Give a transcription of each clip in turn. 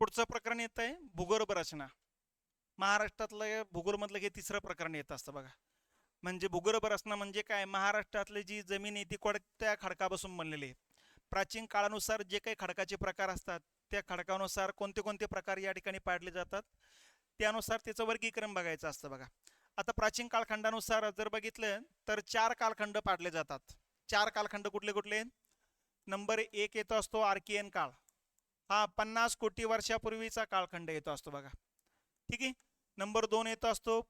पुढचं प्रकरण येत आहे भूगर्भ रचना. महाराष्ट्रातलं भूगोलमधलं हे तिसरं प्रकरण येत असतं बघा. म्हणजे भूगर्भ रचना म्हणजे काय, महाराष्ट्रातली जी जमीन आहे ती कोणत्या खडकापासून बनलेली आहे. प्राचीन काळानुसार जे काही खडकाचे प्रकार असतात त्या खडकानुसार कोणते कोणते प्रकार या ठिकाणी पाडले जातात त्यानुसार त्याचं वर्गीकरण बघायचं असतं बघा. आता प्राचीन कालखंडानुसार जर बघितलं तर 4 कालखंड पाडले जातात. 4 कालखंड कुठले कुठले. नंबर 1 येतो असतो आर्कियन काळ. हा 50 कोटी वर्षापूर्वीचा कालखंड येतो असतो बघा. ठीक आहे. नंबर 2 येतो असतो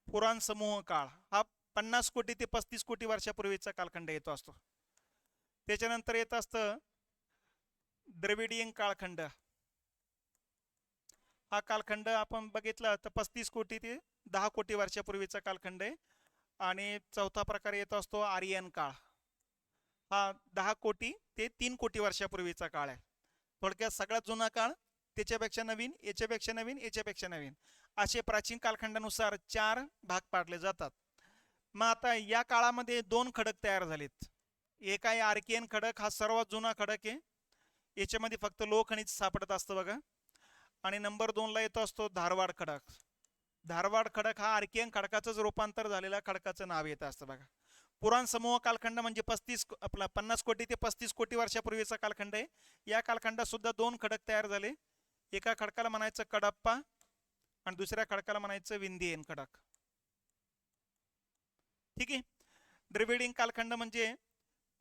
पुराण समूह काळ. हा 50 कोटी ते 35 कोटी वर्षापूर्वीचा कालखंड येतो असतो. त्याच्यानंतर येत असतं द्रविडियन कालखंड. हा कालखंड आपण बघितला तर 35 कोटी ते 10 कोटी वर्षापूर्वीचा कालखंड आहे. आणि चौथा प्रकार येतो असतो आर्यन काळ. हा 10 कोटी ते 3 कोटी वर्षापूर्वीचा काळ आहे. थोडक्यात सगळ्यात जुना काळ, त्याच्यापेक्षा नवीन, याच्यापेक्षा नवीन, याच्यापेक्षा नवीन, असे प्राचीन कालखंडानुसार 4 भाग पाडले जातात. मग आता या काळामध्ये 2 खडक तयार झालेत. एक आहे आर्कियन खडक, हा सर्वात जुना खडक आहे. याच्यामध्ये फक्त लोह खनिज सापडत असतं बघा. आणि नंबर 2 ला येतो असतो धारवाड खडक. धारवाड खडक हा आर्कियन खडकाचंच रूपांतर झालेल्या खडकाचं नाव येत असतं बघा. पुराण समूह कालखंड म्हणजे 50 कोटी ते 35 कोटी वर्षापूर्वीचा कालखंड आहे. या कालखंडात सुद्धा 2 खडक तयार झाले. एका खडकाला म्हणायचं कडप्पा आणि दुसऱ्या खडकाला म्हणायचं विंध्ययन खडक. ठीक आहे. द्रविडियन कालखंड म्हणजे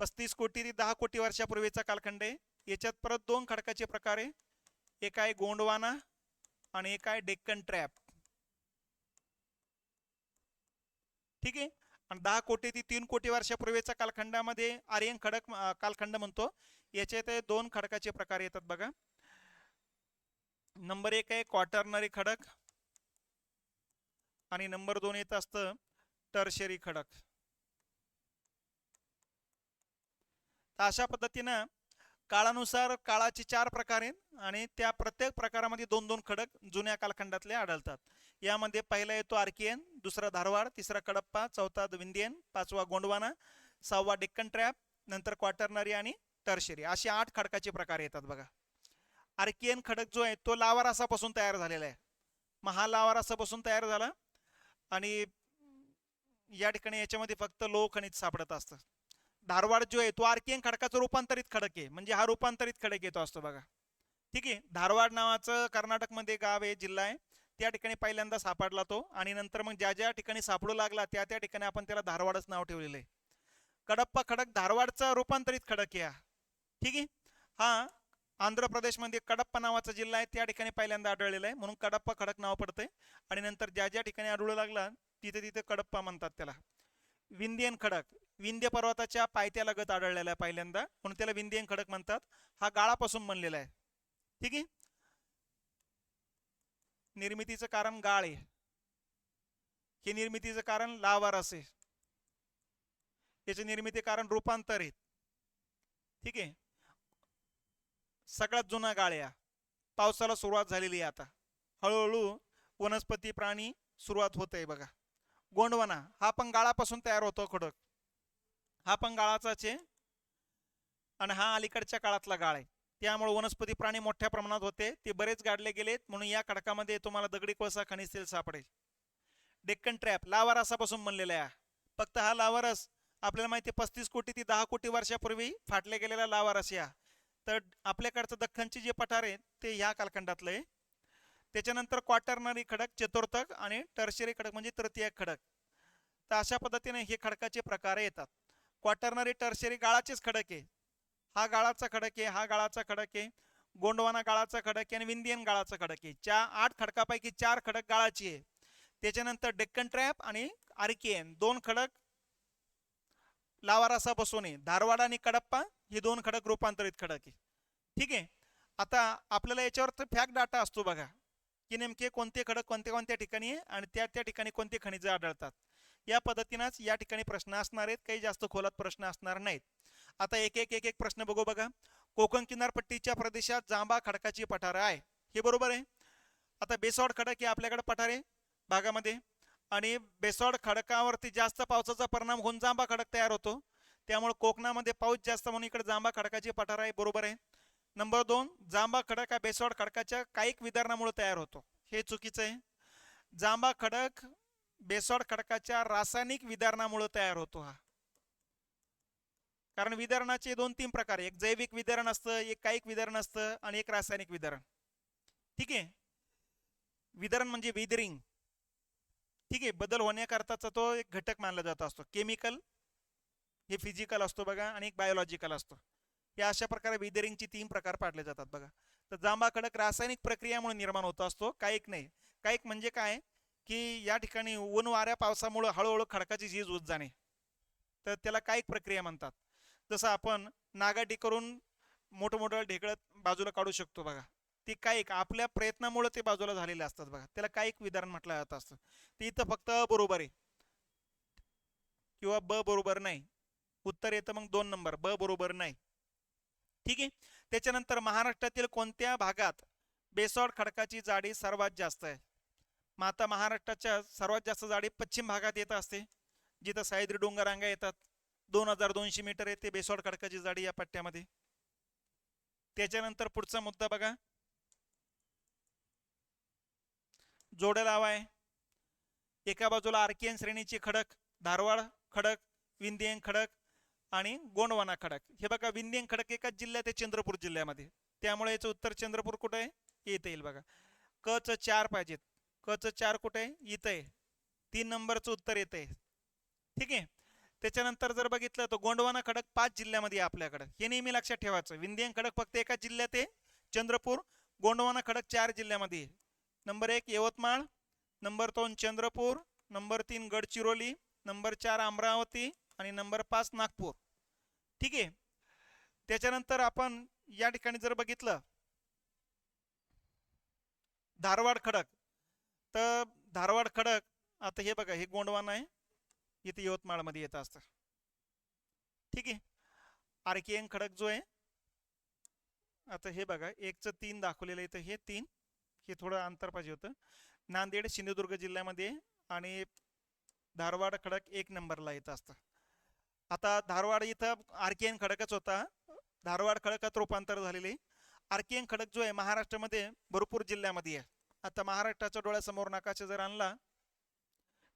35 कोटी ते 10 कोटी वर्षापूर्वीचा कालखंड आहे. याच्यात परत 2 खडकाचे प्रकार आहे. एक आहे गोंडवाना आणि एक आहे डेक्कन ट्रॅप. ठीक आहे. आणि 10 कोटी ते 3 कोटी वर्षापूर्वीच्या कालखंडामध्ये आर्यन खडक कालखंड म्हणतो. याच्यात 2 खडकाचे प्रकार येतात बघा. नंबर 1 आहे क्वाटर्नरी खडक आणि नंबर 2 येत असतं टर्शरी खडक. तर अशा पद्धतीनं काळानुसार काळाचे 4 प्रकार आहेत आणि त्या प्रत्येक प्रकारामध्ये 2-2 खडक जुन्या कालखंडातले आढळतात. यामध्ये पहिला येतो आर्कियन, दुसरा धारवाड, तिसरा कडप्पा, चौथा विंध्ययन, पाचवा गोंडवाना, 6वा डेक्कन ट्रॅप, नंतर क्वाटर्नरी आणि टर्शरी, असे 8 खडकाचे प्रकार येतात बघा. आर्कियन खडक जो आहे तो लावा रसापासून तयार झालेला आहे. मग हा लावा रसापासून तयार झाला आणि या ठिकाणी याच्यामध्ये फक्त लोह खनिज सापडत असतं. धारवाड जो आहे तो आर्कियन खडकाचा रूपांतरित खडक आहे, म्हणजे हा रूपांतरित खडक येतो असतो बघा. ठीक आहे. धारवाड नावाचं कर्नाटकमध्ये गाव आहे, जिल्हा आहे, त्या ठिकाणी पहिल्यांदा सापडला तो आणि नंतर मग ज्या ज्या ठिकाणी सापडू लागला त्या त्या ठिकाणी आपण त्याला धारवाडच नाव ठेवलेलं आहे. कडप्पा खडक धारवाडचा रूपांतरित खडक आहे. ठीक आहे. हा आंध्र प्रदेशमध्ये कडप्पा नावाचा जिल्हा आहे, त्या ठिकाणी पहिल्यांदा आढळलेला आहे, म्हणून कडप्पा खडक नाव पडतंय. आणि नंतर ज्या ज्या ठिकाणी आढळू लागला तिथे तिथे कडप्पा म्हणतात त्याला. विंध्ययन खडक विंध्य पर्वताच्या पायथ्यालगत आढळलेला आहे पहिल्यांदा, म्हणून त्याला विंध्ययन खडक म्हणतात. हा गाळापासून बनलेला आहे. ठीक आहे. निर्मितीचं कारण गाळ आहे. हे निर्मितीचं कारण लावा रस आहे. याचे निर्मिती कारण रूपांतर आहे. ठीक आहे. सगळ्यात जुना गाळ आहे. पावसाला सुरुवात झालेली आहे आता, हळूहळू वनस्पती प्राणी सुरुवात होत आहे बघा. गोंडवाना हा पण गाळापासून तयार होतो खडक, हा पण गाळाचाच आहे आणि हा अलीकडच्या काळातला गाळ आहे. त्यामुळे वनस्पती प्राणी मोठ्या प्रमाणात होते, ते बरेच गाडले गेलेत, म्हणून या खडकामध्ये तुम्हाला दगडी कोळसा खनिज तेल सापडेल. डेक्कन ट्रॅप लावा रसापासून बनलेला आहे. फक्त हा लावा रस आपल्याला माहिती आहे 35 कोटी ते 10 कोटी वर्षापूर्वी फाटले गेलेला लावा रस या. तर आपल्याकडचं दख्खनची जे पठार आहे ते ह्या कालखंडातलं आहे. त्याच्यानंतर क्वाटर्नरी खडक चतुर्थक आणि टर्शरी खडक म्हणजे तृतीय खडक. तर अशा पद्धतीने हे खडकाचे प्रकार येतात. क्वाटर्नरी टर्शरी गाळाचेच खडक आहे. हा गाळाचा खडक आहे, हा गाळाचा खडक आहे, गोंडवाना गाळाचा खडक आहे आणि विंध्ययन गाळाचा खडक आहे. 8 खडकापैकी 4 खडक गाळाची आहे. त्याच्यानंतर डेक्कन ट्रॅप आणि आर्कियन 2 खडक लावा बसून आहे. धारवाड आणि कडप्पा हे 2 खडक रूपांतरित खडक आहे. ठीक आहे. आता आपल्याला याच्यावर फॅक्ट डाटा असतो बघा, की नेमके कोणते खडक कोणत्या कोणत्या ठिकाणी आहे आणि त्या त्या ठिकाणी कोणते खनिज आढळतात. या पद्धतीनेच या ठिकाणी प्रश्न असणार आहेत, काही जास्त खोलात प्रश्न असणार नाहीत. आता एक एक एक एक प्रश्न बघू बघा. कोकण किनारपट्टीच्या प्रदेशात जांबा खडकाची पठार आहे, हे बरोबर आहे. आता बेसॉड खडक हे आपल्याकडे पठारे भागामध्ये, आणि बेसॉड खडकावरती जास्त पावसाचा परिणाम होऊन जांबा खडक तयार होतो, त्यामुळे कोकणामध्ये पाऊस जास्त म्हणून इकडे जांबा खडकाची पठार आहे, बरोबर आहे. नंबर 2, जांबा खडक हा बेसॉल्ट खडकाच्या कायिक विदारणामुळे तयार होतो. हे चुकीचं आहे. जांबा खडक बेसॉल्ट खडकाच्या रासायनिक विदारणामुळे तयार होतो हा. कारण विदर्णाचे 2-3 प्रकार, एक जैविक विदरण असतं, एक कायिक विदरण असतं आणि एक रासायनिक विदरण. ठीक आहे. विदरण म्हणजे विदरिंग. ठीक आहे. बदल होण्याकरताचा तो एक घटक मानला जात असतो. केमिकल हे फिजिकल असतो बघा आणि एक बायोलॉजिकल असतो. या अशा प्रकारे विदरिंगचे 3 प्रकार पाडले जातात बघा. तर जांबा खडक रासायनिक प्रक्रियामुळे निर्माण होत असतो, कायिक नाही. कायिक म्हणजे काय की या ठिकाणी ऊन वाऱ्या पावसामुळे हळूहळू खडकाची झीज होत जाणे, तर त्याला कायिक प्रक्रिया म्हणतात. जसं आपण नागाटी करून मोठमोठं ढेकळत बाजूला काढू शकतो बघा, ती कायिक आपल्या प्रयत्नामुळे ते बाजूला झालेले असतात बघा, त्याला कायिक विधान म्हटलं जात असतं. ते इथं फक्त बरोबर आहे किंवा ब बरोबर नाही, उत्तर येतं मग 2 नंबर ब बरोबर नाही. ठीक आहे. त्याच्यानंतर महाराष्ट्रातील कोणत्या भागात बेसॉल्ट खडकाची जाडी सर्वात जास्त आहे? मग आता महाराष्ट्राच्या सर्वात जास्त जाडी पश्चिम भागात येत असते, जिथं सह्याद्री डोंगररांगा येतात. 2200 मीटर येते बेसॉल्ट खडकाची जाडी या पट्ट्यामध्ये. त्याच्यानंतर पुढचा मुद्दा बघा, जोड्या लावा आहे. एका बाजूला आर्कियन श्रेणीची खडक, धारवाड खडक, विंध्ययन खडक आणि गोंडवाना खडक. हे बघा, विंध्ययन खडक एकाच जिल्ह्यात आहे, चंद्रपूर जिल्ह्यामध्ये, त्यामुळे याचं उत्तर चंद्रपूर कुठे आहे येता येईल बघा. क च 4 पाहिजेत. क च 4 कुठे आहे इथं आहे, 3 नंबरचं उत्तर येत आहे. ठीक आहे. त्याच्यानंतर जर बघितलं तर गोंडवाना खडक 5 जिल्ह्यामध्ये आहे आपल्याकडे, हे नेहमी लक्षात ठेवायचं. विंध्ययन खडक फक्त एकाच जिल्ह्यात आहे, चंद्रपूर. गोंडवाना खडक 4 जिल्ह्यामध्ये आहे. Number 1 Yavatmal, number 2 Chandrapur, number 3 Gadchiroli, number 4 Amravati आणि नंबर 5 नागपूर. ठीक आहे. त्याच्यानंतर आपण या ठिकाणी जर बघितलं धारवाड खडक, तर धारवाड खडक आता हे बघा, हे गोंडवाना आहे, इथे यवतमाळमध्ये येत असतं. ठीक आहे. आर्कियन खडक जो आहे, आता हे बघा 1चं 3 दाखवलेलं आहे, तर हे 3, हे थोडं अंतर पाहिजे होतं. नांदेड सिंधुदुर्ग जिल्ह्यामध्ये आणि धारवाड खडक 1 नंबरला येत असतं. आता धारवाड इथं आर्कियन खडकच होता, धारवाड खडकात रूपांतर झालेले. आर्कियन खडक जो आहे महाराष्ट्रामध्ये भरपूर जिल्ह्यामध्ये आहे. आता महाराष्ट्राच्या डोळ्यासमोर नकाशा जर आणला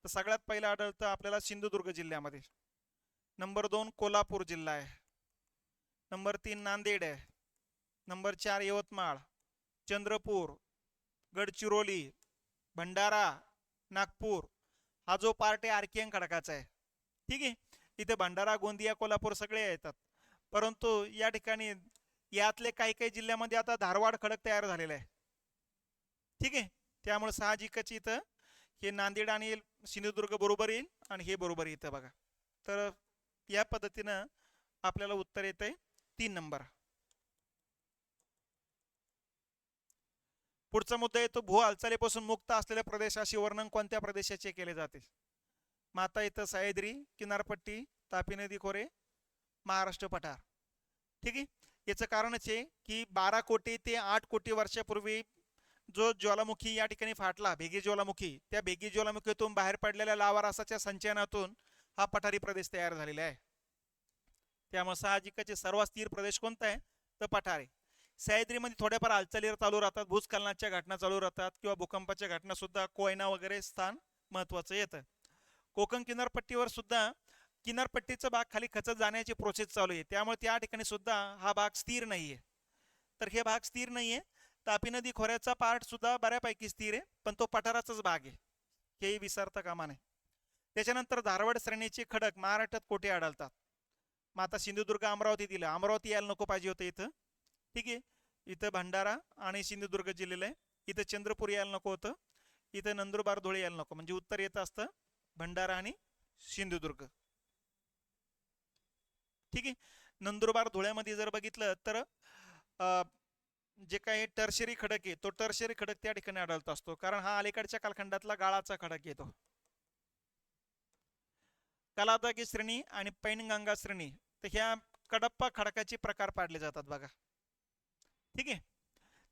तर सगळ्यात पहिला आढळतं आपल्याला सिंधुदुर्ग जिल्ह्यामध्ये. नंबर 2 कोल्हापूर जिल्हा आहे, नंबर 3 नांदेड आहे, नंबर 4 यवतमाळ, चंद्रपूर, गडचिरोली, भंडारा, नागपूर. हा जो पार्ट आहे आर्कियन खडकाचा आहे. ठीक आहे. इथे भंडारा, गोंदिया, कोल्हापूर सगळे येतात, परंतु या ठिकाणी यातले काही काही जिल्ह्यामध्ये आता धारवाड खडक तयार झालेला आहे. ठीक आहे. त्यामुळे साहजिकच इथं हे नांदेड आणि सिंधुदुर्ग बरोबर येईल आणि हे बरोबर येतं बघा. तर या पद्धतीनं आपल्याला उत्तर येतंय 3 नंबर. पुढचा मुद्दा येतो, भू हालचालीपासून मुक्त असलेल्या प्रदेशाशी वर्णन कोणत्या प्रदेशाचे केले जाते? माता इथं सह्याद्री किनारपट्टी, तापी नदी खोरे, महाराष्ट्र पठार. ठीक आहे. याचं कारणच आहे की 12 कोटी ते 8 कोटी वर्षापूर्वी जो ज्वालामुखी या ठिकाणी फाटला, भेगी ज्वालामुखी, त्या भेगी ज्वालामुखीतून बाहेर पडलेल्या लावा रसाच्या संचयनातून हा पठारी प्रदेश तयार झालेला आहे. त्यामुळे साहजिकच सर्वात स्थिर प्रदेश कोणता आहे तर पठार आहे. सह्याद्रीमध्ये थोड्याफार हालचाली चालू राहतात, भूस्खलनाच्या घटना चालू राहतात किंवा भूकंपाच्या घटना सुद्धा, कोयना वगैरे स्थान महत्वाचं येतं. कोकण किनारपट्टीवर सुद्धा किनारपट्टीचा भाग खाली खचत जाण्याची प्रोसेस चालू आहे, त्यामुळे त्या ठिकाणी सुद्धा हा भाग स्थिर नाहीये. तर हे भाग स्थिर नाहीये. तापी नदी खोऱ्याचा पार्ट सुद्धा बऱ्यापैकी स्थिर आहे, पण तो पठाराचाच भाग आहे, हेही विसरता कामा नये. त्याच्यानंतर धारवाड श्रेणीचे खडक महाराष्ट्रात कुठे आढळतात? मग आता सिंधुदुर्ग अमरावती दिलं, अमरावती यायला नको पाहिजे होतं इथं. ठीक आहे. इथं भंडारा आणि सिंधुदुर्ग जिल्ह्याला आहे, इथं चंद्रपूर यायला नको होतं, इथं नंदुरबार धुळे यायला नको, म्हणजे उत्तर येत असतं भंडारा आणि सिंधुदुर्ग. ठीक आहे. नंदुरबार धुळ्यामध्ये जर बघितलं तर जे काही टर्शरी खडक आहे, तो टर्शरी खडक त्या ठिकाणी आढळत असतो, कारण हा अलीकडच्या कालखंडातला गाळाचा खडक येतो. कलादगी श्रेणी आणि पैनगंगा श्रेणी, तर ह्या कडप्पा खडकाचे प्रकार पाडले जातात बघा. ठीक आहे.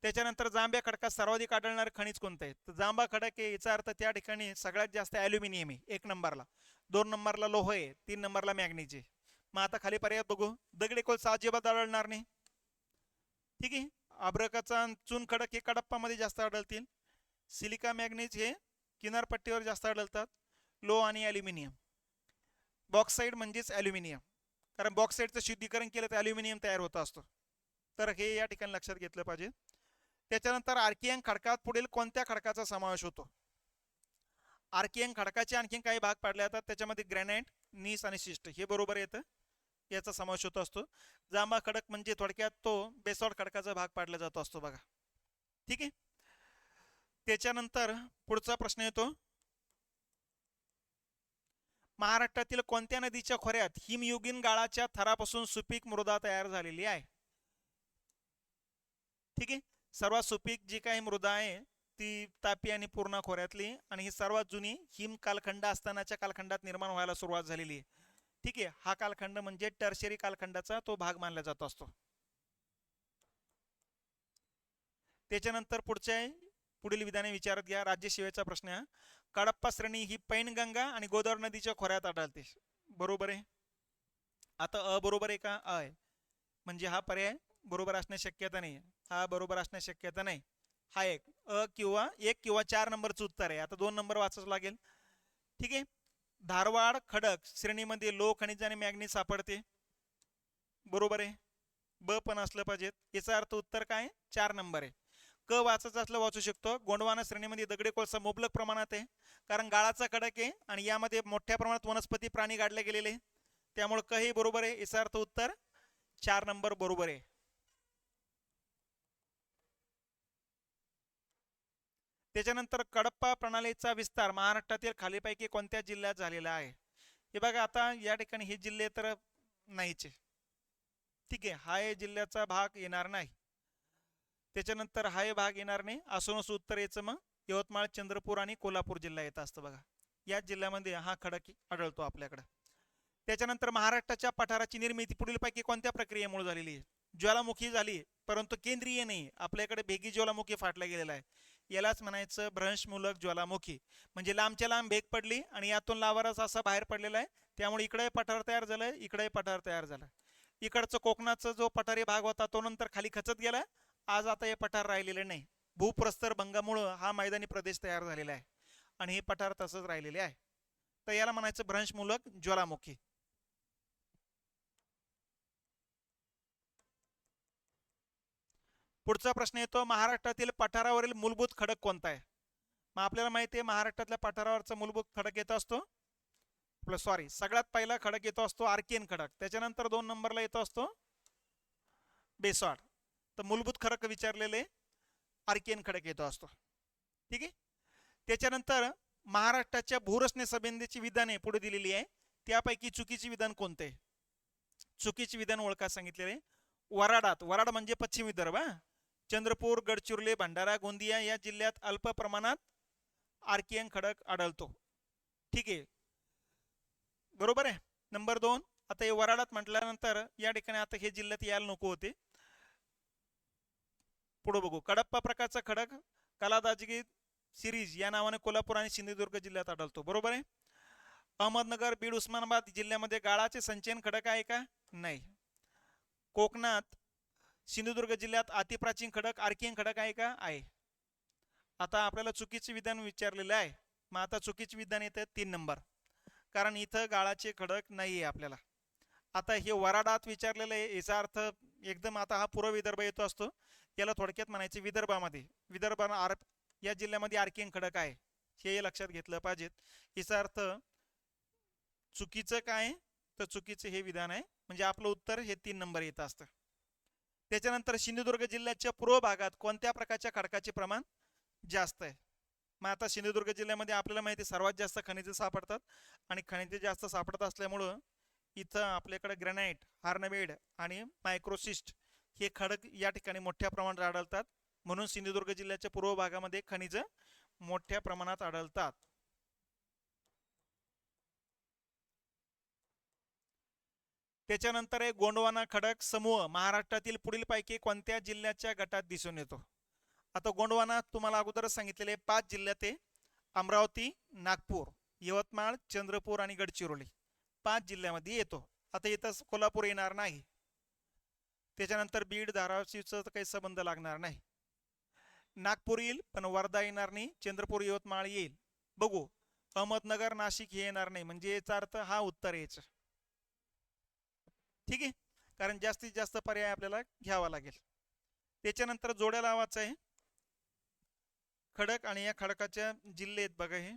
त्याच्यानंतर जांभ्या खडकात सर्वाधिक आढळणारे खनिज कोणतं आहे? तर जांभा खडक आहे, याचा अर्थ त्या ठिकाणी सगळ्यात जास्त ॲल्युमिनियम आहे 1 नंबरला, 2 नंबरला लोह आहे, 3 नंबरला मॅग्नीज आहे. मग आता खाली पर्याय बघू. दगडी कोळसा अजिबात आढळणार नाही, ठीक आहे. अभ्रकाचा चून खडक हे कडप्पामध्ये जास्त आढळतील. सिलिका मॅग्नीज हे किनारपट्टीवर जास्त आढळतात. लो आणि ॲल्युमिनियम. बॉक्साईड म्हणजेच ॲल्युमिनियम, कारण बॉक्साईडचं शुद्धीकरण केलं तर ॲल्युमिनियम तयार होत असतो. तर हे या ठिकाणी लक्षात घेतलं पाहिजे. त्याच्यानंतर आर्कियन खडकात पुढील कोणत्या खडकाचा समावेश होतो? आर्कियन खडकाचे आणखीन काही भाग पाडले जातात, त्याच्यामध्ये ग्रॅनाइट, नीस आणि शिस्ट हे बरोबर येतं, याचा समावेश होत असतो. जांभा खडक म्हणजे थोडक्यात तो बेसॉल्ट खडकाचा भाग पाडला जातो असतो बघा. ठीक आहे. त्याच्यानंतर पुढचा प्रश्न येतो, महाराष्ट्रातील कोणत्या नदीच्या खोऱ्यात हिमयुगीन गाळाच्या थरापासून सुपीक मृदा तयार झालेली आहे? ठीक आहे. सर्वात सुपीक जी काही मृदा आहे ती तापी आणि पूर्णा खोऱ्यातली, आणि ही सर्वात जुनी हिम कालखंड असतानाच्या कालखंडात निर्माण व्हायला सुरुवात झालेली आहे. ठीक आहे. हा कालखंड म्हणजे टर्शरी कालखंडाचा तो भाग मानला जात असतो. त्याच्यानंतर पुढील विधाने विचारत घ्या. राज्यसेवेचा प्रश्न आहे. कडप्पा श्रेणी ही पैनगंगा आणि गोदावरी नदीच्या खोऱ्यात आढळते. बरोबर आहे. आता बरोबर आहे का? आहे म्हणजे हा पर्याय बरोबर असण्याची शक्यता नाही. हा बरोबर असण्याची शक्यता नाही. हा एक किंवा 4 नंबरचं उत्तर आहे. आता 2 नंबर वाचावं लागेल. ठीक आहे. धारवाड खडक श्रेणीमध्ये लो खनिज आणि मॅग्नीज सापडते. बरोबर आहे. ब पण असलं पाहिजेत. याचा अर्थ उत्तर काय? 4 नंबर आहे. क वाचायचं असलं वाचू शकतो. गोंडवाना श्रेणीमध्ये दगडी कोळसा मुबलक प्रमाणात आहे, कारण गाळाचा खडक आहे आणि यामध्ये मोठ्या प्रमाणात वनस्पती प्राणी गाडले गेलेले, त्यामुळे क हे बरोबर आहे. याचा अर्थ उत्तर 4 नंबर बरोबर आहे. त्याच्यानंतर कडप्पा प्रणालीचा विस्तार महाराष्ट्रातील खालीपैकी कोणत्या जिल्ह्यात झालेला आहे? हे बघा, आता या ठिकाणी हे जिल्हे तर नाहीचे. ठीक आहे. हा हे जिल्ह्याचा भाग येणार नाही. त्याच्यानंतर हा भाग येणार नाही. असूनच उत्तर याचं मग यवतमाळ, चंद्रपूर आणि कोल्हापूर जिल्हा येत असतं बघा. या जिल्ह्यामध्ये हा खडक आढळतो आपल्याकडे. त्याच्यानंतर महाराष्ट्राच्या पठाराची निर्मिती पुढीलपैकी कोणत्या प्रक्रियेमुळे झालेली आहे? ज्वालामुखी झाली, परंतु केंद्रीय नाही. आपल्याकडे भेगी ज्वालामुखी फाटला गेलेला आहे. यालाच म्हणायचं भ्रंशमूलक ज्वालामुखी. म्हणजे लांबच्या लांब भेग पडली आणि यातून लावारस असा बाहेर पडलेला आहे, त्यामुळे इकडे पठार तयार झालं, इकडे पठार तयार झालं. इकडचं कोकणाचा जो पठारी भाग होता तो नंतर खाली खचत गेला. आज आता हे पठार राहिलेले नाही. भूप्रस्तर भंगामुळं हा मैदानी प्रदेश तयार झालेला आहे आणि हे पठार तसंच राहिलेले आहे. तर याला म्हणायचं भ्रंशमूलक ज्वालामुखी. पुढचा प्रश्न येतो, महाराष्ट्रातील पठारावरील मूलभूत खडक कोणता आहे? मग आपल्याला माहिती आहे महाराष्ट्रातल्या पठारावरचा मूलभूत खडक येत असतो, सगळ्यात पहिला खडक येतो असतो आर्कियन खडक. त्याच्यानंतर 2 नंबरला येतो असतो बेसॉल्ट. तर मूलभूत खडक विचारलेले आर्कियन खडक येतो असतो. ठीक आहे. त्याच्यानंतर महाराष्ट्राच्या भूरचने संबंधीची विधाने पुढे दिलेली आहे. त्यापैकी चुकीचे विधान कोणते? चुकीचे विधान ओळखा सांगितलेले. वराड म्हणजे पश्चिम विदर्भ, चंद्रपूर, गडचिरोली, भंडारा, गोंदिया या जिल्ह्यात अल्प प्रमाणात आर्कियन खडक आढळतो. ठीक आहे. बरोबर आहे. नंबर 2. आता हे वराडात म्हटल्यानंतर या ठिकाणी आता हे जिल्ह्यात यायला नको होते. पुढे बघू. कडप्पा प्रकारचा खडक कलादाजगी सिरीज या नावाने कोल्हापूर आणि सिंधुदुर्ग जिल्ह्यात आढळतो. बरोबर आहे. अहमदनगर, बीड, उस्मानाबाद जिल्ह्यामध्ये गाळाचे संचयन खडक आहे का? नाही. कोकणात सिंधुदुर्ग जिल्ह्यात अतिप्राचीन खडक आर्कियन खडक आहे का? आहे. आता आपल्याला चुकीचे विधान विचारलेलं आहे. मग आता चुकीचे विधान येतं 3 नंबर, कारण इथं गाळाचे खडक नाही आहे आपल्याला. आता हे वराडात विचारलेलं आहे, याचा अर्थ एकदम आता हा पूर्व विदर्भ येतो असतो. याला थोडक्यात म्हणायचे विदर्भ या जिल्ह्यामध्ये आर्कियन खडक आहे, हे लक्षात घेतलं पाहिजेत. याचा अर्थ चुकीचं काय? तर चुकीचं हे विधान आहे, म्हणजे आपलं उत्तर हे 3 नंबर येत असतं. त्याच्यानंतर सिंधुदुर्ग जिल्ह्याच्या पूर्व भागात कोणत्या प्रकारच्या खडकाचे प्रमाण जास्त आहे? मग आता सिंधुदुर्ग जिल्ह्यामध्ये आपल्याला माहिती आहे सर्वात जास्त खनिजे सापडतात, आणि खनिजे जास्त सापडत असल्यामुळं इथं आपल्याकडे ग्रॅनाइट, हार्नवेड आणि मायक्रोसिस्ट हे खडक या ठिकाणी मोठ्या प्रमाणात आढळतात. म्हणून सिंधुदुर्ग जिल्ह्याच्या पूर्व भागामध्ये खनिज मोठ्या प्रमाणात आढळतात. त्याच्यानंतर गोंडवाना खडक समूह महाराष्ट्रातील पुढीलपैकी कोणत्या जिल्ह्याच्या गटात दिसून येतो? आता गोंडवाना तुम्हाला अगोदरच सांगितलेले 5 जिल्ह्यात आहे. अमरावती, नागपूर, यवतमाळ, चंद्रपूर आणि गडचिरोली 5 जिल्ह्यामध्ये येतो. आता इथं कोल्हापूर येणार नाही. त्याच्यानंतर बीड धाराशिवचं तर काही संबंध लागणार नाही. नागपूर येईल पण वर्धा येणार नाही, चंद्रपूर यवतमाळ येईल. बघू, अहमदनगर नाशिक हे येणार नाही, म्हणजे याचा अर्थ हा उत्तर यायचं. ठीक आहे, कारण जास्तीत जास्त पर्याय आपल्याला घ्यावा लागेल. त्याच्यानंतर जोड्या लावायचं आहे खडक, आणि या खडकाच्या जिल्हे आहेत बघा हे.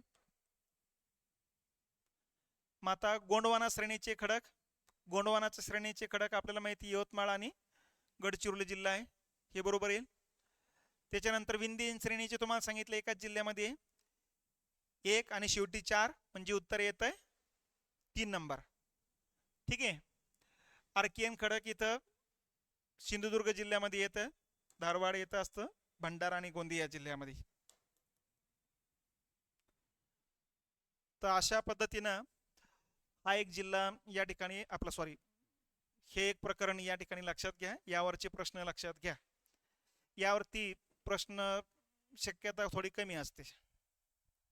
माता गोंडवाना श्रेणीचे खडक, गोंडवानाच्या श्रेणीचे खडक आपल्याला माहिती यवतमाळ आणि गडचिरोली जिल्हा आहे, हे बरोबर येईल. त्याच्यानंतर विंध्य श्रेणीचे तुम्हाला सांगितलं एकाच जिल्ह्यामध्ये 1 आणि शेवटी 4, म्हणजे उत्तर येत आहे 3 नंबर. ठीक आहे. आर्कियन खडक इथं सिंधुदुर्ग जिल्ह्यामध्ये येतं, धारवाड येतं असतं, भंडारा आणि गोंदिया जिल्ह्यामध्ये. तर अशा पद्धतीनं हा एक जिल्हा या ठिकाणी आपला, सॉरी, हे एक प्रकरण या ठिकाणी लक्षात घ्या. यावरचे प्रश्न लक्षात घ्या. यावरती प्रश्न शक्यता थोडी कमी असते.